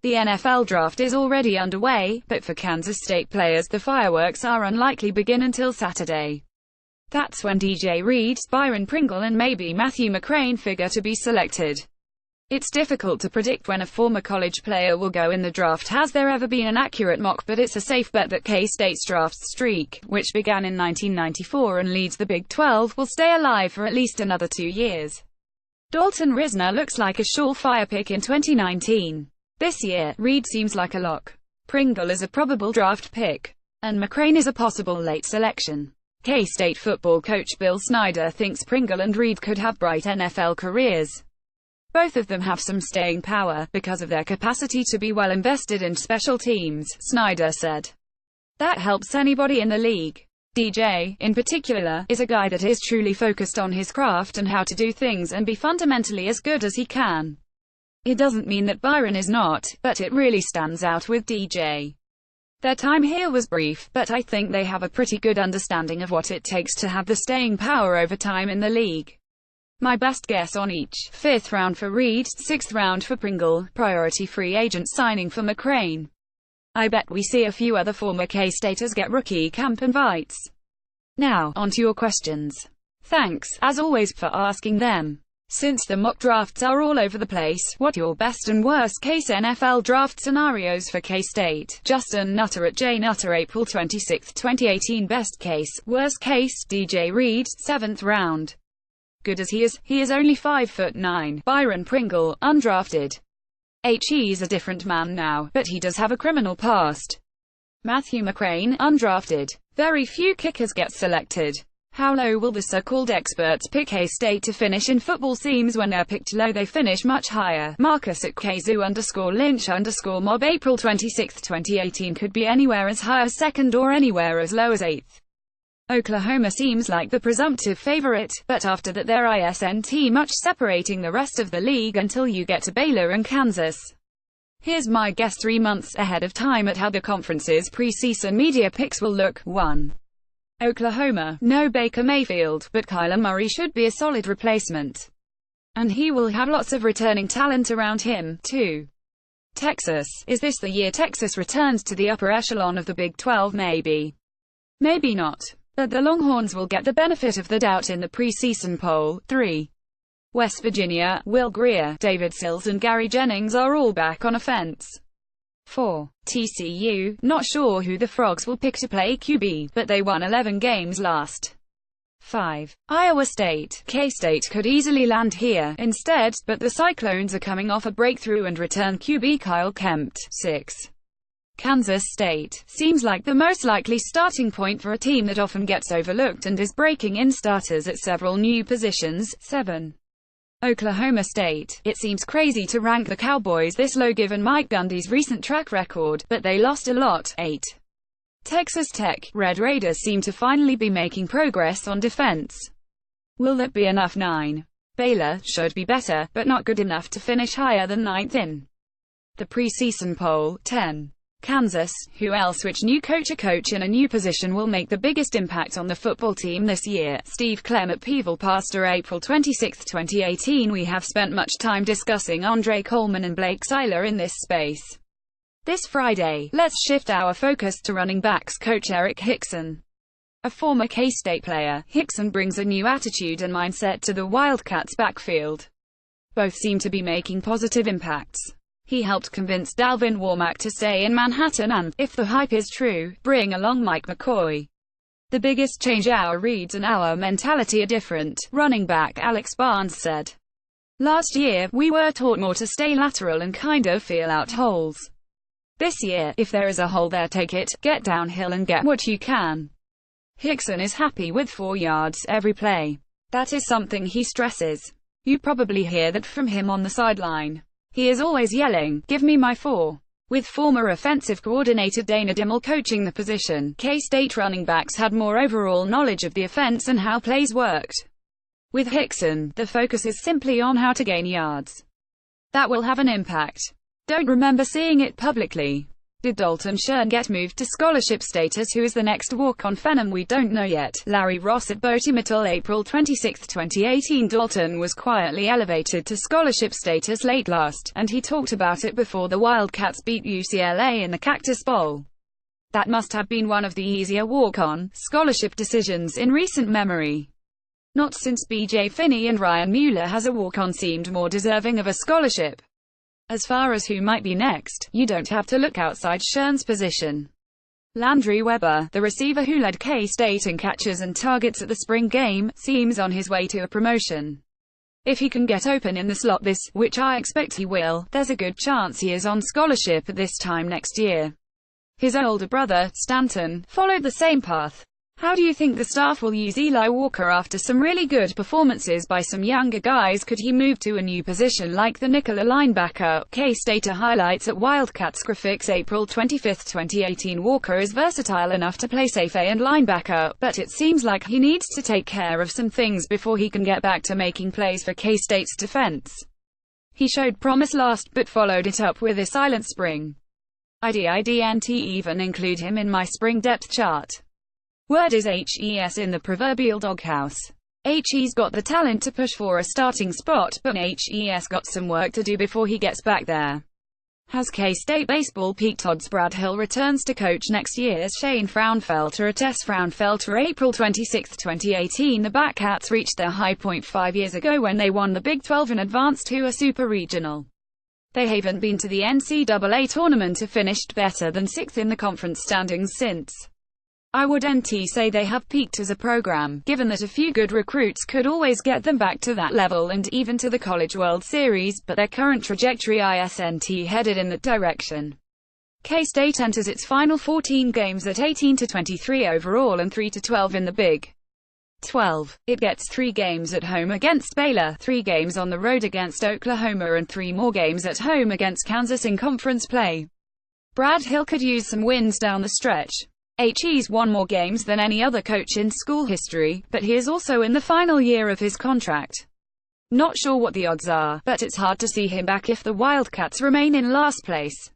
The NFL draft is already underway, but for Kansas State players the fireworks are unlikely begin until Saturday. That's when DJ Reed, Byron Pringle and maybe Matthew McCrane figure to be selected. It's difficult to predict when a former college player will go in the draft. Has there ever been an accurate mock? But it's a safe bet that K-State's draft streak, which began in 1994 and leads the Big 12, will stay alive for at least another 2 years. Dalton Risner looks like a surefire pick in 2019. This year, Reed seems like a lock. Pringle is a probable draft pick. And McCrane is a possible late selection. K-State football coach Bill Snyder thinks Pringle and Reed could have bright NFL careers. Both of them have some staying power, because of their capacity to be well invested in special teams, Snyder said. That helps anybody in the league. DJ, in particular, is a guy that is truly focused on his craft and how to do things and be fundamentally as good as he can. It doesn't mean that Byron is not, but it really stands out with DJ. Their time here was brief, but I think they have a pretty good understanding of what it takes to have the staying power over time in the league. My best guess on each: 5th round for Reed, 6th round for Pringle, priority free agent signing for McCrane. I bet we see a few other former K-Staters get rookie camp invites. Now, on to your questions. Thanks, as always, for asking them. Since the mock drafts are all over the place, what your best and worst case NFL draft scenarios for K-State? Justin Nutter at JNutter, April 26, 2018. Best case, worst case, DJ Reed, 7th round. Good as he is only 5'9". Byron Pringle, undrafted. He's a different man now, but he does have a criminal past. Matthew McCrane, undrafted. Very few kickers get selected. How low will the so-called experts pick K-State to finish in football? Seems when they're picked low they finish much higher. Marcus at KZoo_Lynch_mob, April 26, 2018. Could be anywhere as high as 2nd or anywhere as low as 8th. Oklahoma seems like the presumptive favorite, but after that there isn't much separating the rest of the league until you get to Baylor and Kansas. Here's my guess 3 months ahead of time at how the conference's preseason media picks will look. 1. Oklahoma, no Baker Mayfield, but Kyler Murray should be a solid replacement. And he will have lots of returning talent around him. 2. Texas, is this the year Texas returns to the upper echelon of the Big 12? Maybe. Maybe not. But the Longhorns will get the benefit of the doubt in the preseason poll. 3. West Virginia, Will Grier, David Sills and Gary Jennings are all back on offense. 4. TCU, not sure who the Frogs will pick to play QB, but they won 11 games last. 5. Iowa State, K-State could easily land here instead, but the Cyclones are coming off a breakthrough and return QB Kyle Kempt. 6. Kansas State, seems like the most likely starting point for a team that often gets overlooked and is breaking in starters at several new positions. 7. Oklahoma State, it seems crazy to rank the Cowboys this low given Mike Gundy's recent track record, but they lost a lot. 8. Texas Tech, Red Raiders seem to finally be making progress on defense. Will that be enough? 9. Baylor, should be better, but not good enough to finish higher than 9th in the preseason poll. 10. Kansas, who else? Which new coach in a new position will make the biggest impact on the football team this year? Steve Clem at Peeville Pastor, April 26, 2018. We have spent much time discussing Andre Coleman and Blake Seiler in this space. This Friday, let's shift our focus to running backs coach Eric Hickson. A former K-State player, Hickson brings a new attitude and mindset to the Wildcats backfield. Both seem to be making positive impacts. He helped convince Dalvin Warmack to stay in Manhattan and, if the hype is true, bring along Mike McCoy. The biggest change: our reads and our mentality are different, running back Alex Barnes said. Last year, we were taught more to stay lateral and kind of feel out holes. This year, if there is a hole there, take it, get downhill and get what you can. Hickson is happy with 4 yards every play. That is something he stresses. You probably hear that from him on the sideline. He is always yelling, "Give me my 4." With former offensive coordinator Dana Dimel coaching the position, K-State running backs had more overall knowledge of the offense and how plays worked. With Hickson, the focus is simply on how to gain yards. That will have an impact. Don't remember seeing it publicly. Did Dalton Shern get moved to scholarship status? Who is the next walk-on Phenom? We don't know yet. Larry Ross at Boatymetal, April 26, 2018. Dalton was quietly elevated to scholarship status late last, and he talked about it before the Wildcats beat UCLA in the Cactus Bowl. That must have been one of the easier walk-on scholarship decisions in recent memory. Not since B.J. Finney and Ryan Mueller has a walk-on seemed more deserving of a scholarship. As far as who might be next, you don't have to look outside Shern's position. Landry Weber, the receiver who led K-State in catches and targets at the spring game, seems on his way to a promotion. If he can get open in the slot which I expect he will, there's a good chance he is on scholarship at this time next year. His older brother, Stanton, followed the same path. How do you think the staff will use Eli Walker after some really good performances by some younger guys? Could he move to a new position like the nickel linebacker? K-State highlights at Wildcats graphics, April 25, 2018. Walker is versatile enough to play safety and linebacker, but it seems like he needs to take care of some things before he can get back to making plays for K-State's defense. He showed promise last, but followed it up with a silent spring. I didn't even include him in my spring depth chart. Word is HES in the proverbial doghouse. HE's got the talent to push for a starting spot, but HES got some work to do before he gets back there. Has K-State baseball peaked? Odds Brad Hill returns to coach next year. Shane Fraunfelter at S. Fraunfelter, April 26, 2018. The Batcats reached their high point 5 years ago when they won the Big 12 and advanced to a super regional. They haven't been to the NCAA tournament or finished better than 6th in the conference standings since. I wouldn't say they have peaked as a program, given that a few good recruits could always get them back to that level and even to the College World Series, but their current trajectory isn't headed in that direction. K-State enters its final 14 games at 18-23 overall and 3-12 in the Big 12. It gets 3 games at home against Baylor, 3 games on the road against Oklahoma and 3 more games at home against Kansas in conference play. Brad Hill could use some wins down the stretch. He's won more games than any other coach in school history, but he is also in the final year of his contract. Not sure what the odds are, but it's hard to see him back if the Wildcats remain in last place.